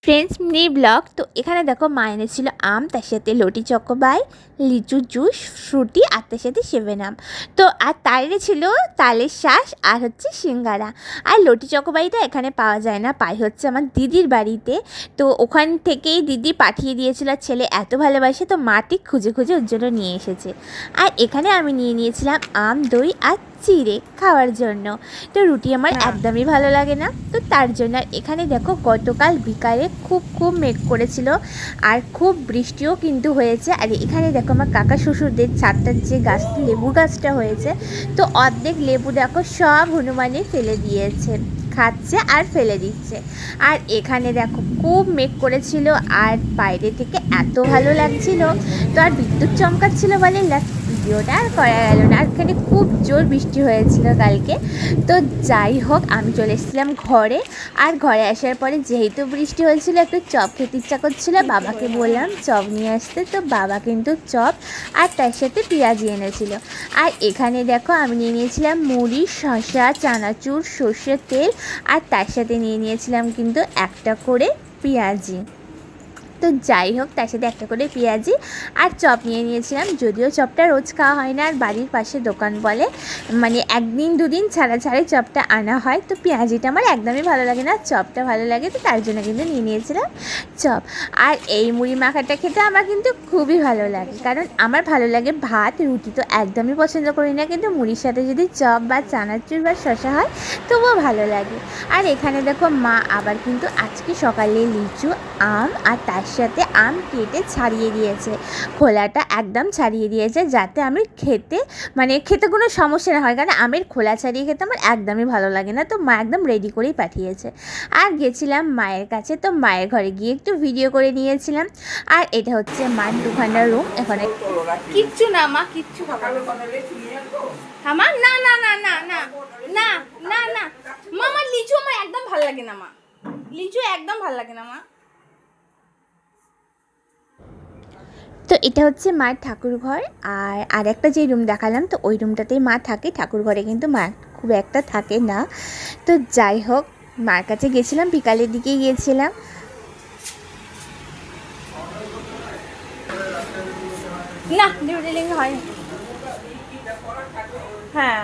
Friends mini blog. তো এখানে দেখো মা এনেছিল আম, তার সাথে লটি চকোবাই, লিচু জুস, ফ্রুটি আর তার সাথে 7 আপ। তো আর তাইরে ছিল তালের শ্বাস আর হচ্ছে সিঙ্গারা। আর লটি চকোবাইটা এখানে পাওয়া যায় না, পাই হচ্ছে আমার দিদির বাড়িতে। তো ওখান থেকেই দিদি পাঠিয়ে দিয়েছিল, ছেলে এত ভালোবাসে তো মা ঠিক খুঁজে খুঁজে ওর জন্য নিয়ে এসেছে। আর এখানে আমি নিয়ে নিয়েছিলাম আম, দই আর চিড়ে খাওয়ার জন্য। তো রুটি আমার একদমই ভালো লাগে না, তো তার জন্য। আর এখানে দেখো গতকাল বিকালে খুব মেঘ করেছিল আর খুব বৃষ্টিও কিন্তু হয়েছে। আর এখানে দেখো আমার কাকা শ্বশুরদের ছাদটার যে গাছটা, লেবু গাছটা হয়েছে, তো অর্ধেক লেবু দেখো সব হনুমানে ফেলে দিয়েছে, খাচ্ছে আর ফেলে দিচ্ছে। আর এখানে দেখো খুব মেঘ করেছিল আর বাইরে থেকে এত ভালো লাগছিল। তো আর বিদ্যুৎ চমকাচ্ছিল বলে ভিডিওটা আর করা গেল না। আর এখানে খুব জোর বৃষ্টি হয়েছিল কালকে। তো যাই হোক, আমি চলে এসেছিলাম ঘরে। আর ঘরে আসার পরে যেহেতু বৃষ্টি হয়েছিল, একটু চপ খেতে ইচ্ছা করছিল, বাবাকে বললাম চপ নিয়ে আসতে। তো বাবা কিন্তু চপ আর তার সাথে পেঁয়াজি এনেছিল। আর এখানে দেখো আমি নিয়ে নিয়েছিলাম মুড়ি, শসা, চানাচুর, সর্ষের তেল আর তার সাথে নিয়ে নিয়েছিলাম কিন্তু একটা করে পেঁয়াজি। তো যাই হোক, তার সাথে একটা করে পেঁয়াজি আর চপ নিয়ে নিয়েছিলাম। যদিও চপটা রোজ খাওয়া হয় না, আর বাড়ির পাশে দোকান বলে মানে একদিন দুদিন ছাড়া ছাড়াই চপটা আনা হয়। তো পেঁয়াজিটা আমার একদমই ভালো লাগে না, চপটা ভালো লাগে, তো তার জন্য কিন্তু নিয়ে নিয়েছিলাম চপ। আর এই মুড়ি মাখাটা খেতে আমার কিন্তু খুবই ভালো লাগে, কারণ আমার ভালো লাগে ভাত, রুটি তো একদমই পছন্দ করি না, কিন্তু মুড়ির সাথে যদি চপ বা চানাচুর বা শসা হয় তবুও ভালো লাগে। আর এখানে দেখো মা আবার কিন্তু আজকে সকালে লিচু, আম আর তার সাথে আম কেটে ছাড়িয়ে দিয়েছে, খোলাটা একদম ছাড়িয়ে দিয়েছে, যাতে আমি খেতে কোনো সমস্যা না হয়, কারণ আমের খোলা ছাড়িয়ে খেতে আমার একদমই ভালো লাগে না। তো মা একদম রেডি করেই পাঠিয়েছে। আর গেছিলাম মায়ের কাছে, তো মায়ের ঘরে গিয়ে একটু ভিডিও করে নিয়েছিলাম। আর এটা হচ্ছে মার দুখানা রুম। এখানে কিচ্ছু না মা, কিচ্ছু আমার না না না না না না না না মামা, লিচু আমার একদম ভালো লাগে না মা, লিচু একদম ভালো লাগে না মা। তো এটা হচ্ছে মার ঠাকুর ঘর। আর একটা যে রুম দেখালাম, তো ওই রুমটাতেই মা থাকে, ঠাকুর ঘরে কিন্তু মা খুব একটা থাকে না। তো যাই হোক, মার কাছে গেছিলাম, বিকালের দিকে গিয়েছিলাম। না ডিউটি লিঙ্ক হয়, হ্যাঁ।